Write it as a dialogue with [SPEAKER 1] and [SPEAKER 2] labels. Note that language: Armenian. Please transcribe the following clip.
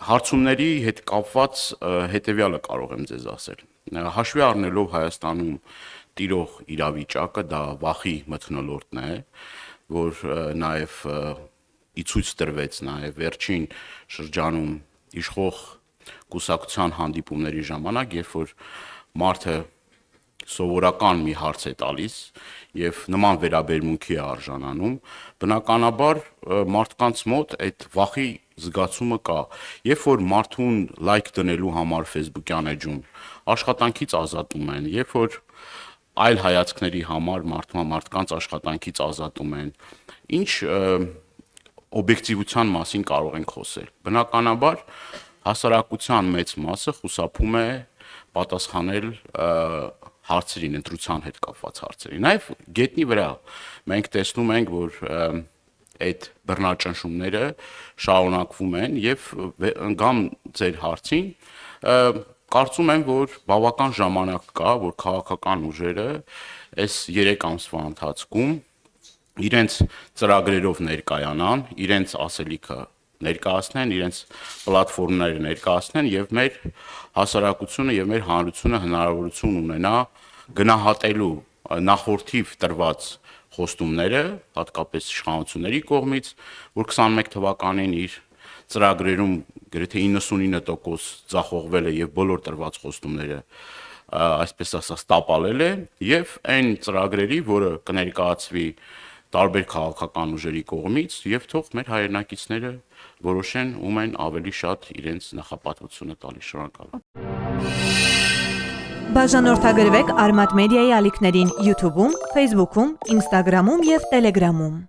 [SPEAKER 1] Հարցումների հետ կապված հետևյալը կարող եմ ձեզ ասել։ Հաշվի առնելով Հայաստանում տիրող իրավիճակը, դա վախի մթնոլորտն է, որ նաև ի ցույց տրվեց նաև վերջին շրջանում իշխող կուսակցության հանդիպումների ժամանակ, երբ որ մարդը սովորական մի հարց է տալիս եւ նման վերաբերմունքի է արժանանում, բնականաբար մարդկանց մոտ այդ վախի զգացումը կա։ Երբ որ մարդուն լայք դնելու համար Facebook-յան էջում աշխատանքից ազատում են, երբ որ այլ հայացքների համար մարդկանց աշխատանքից ազատում են, ինչ օբյեկտիվության մասին կարող ենք խոսել։ Բնականաբար հասարակության մեծ մասը խուսափում է պատասխանել հարցերին, ընտրության հետ կապված հարցերին։ Նաև գետնի վրա մենք տեսնում ենք, որ այդ բռնաճնշումները շարունակվում են եւ գամ ձեր հարցին, կարծում եմ, որ բավական ժամանակ կա, որ քաղաքական ուժերը այս 3 ամսվա ընթացքում իրենց ծրագրերով ներկայանան, իրենց ասելիքը ներկայացնեն, իրենց պլատֆորմները ներկայացնեն եւ մեր հասարակությունը եւ մեր հանրությունը հնարավորություն ունենա գնահատելու նախորդիվ տրված խոստումները, հատկապես իշխանությունների կողմից, որ 21 թվականին իր ծրագրերում գրեթե 99% ձախողվել է եւ բոլոր տրված խոստումները այսպես ասած տապալել է եւ այն ծրագրերի, որը կներկայացվի տարբեր քաղաքական ուժերի կողմից եւ թող մեր հայրենակիցները որոշեն ում են ավելի շատ իրենց նախապատվությունը տալիս։ Շնորհակալ եմ։
[SPEAKER 2] Բաժանորդագրվեք Արմատ մեդիայի ալիքներին YouTube-ում, Facebook-ում, Instagram-ում եւ Telegram-ում։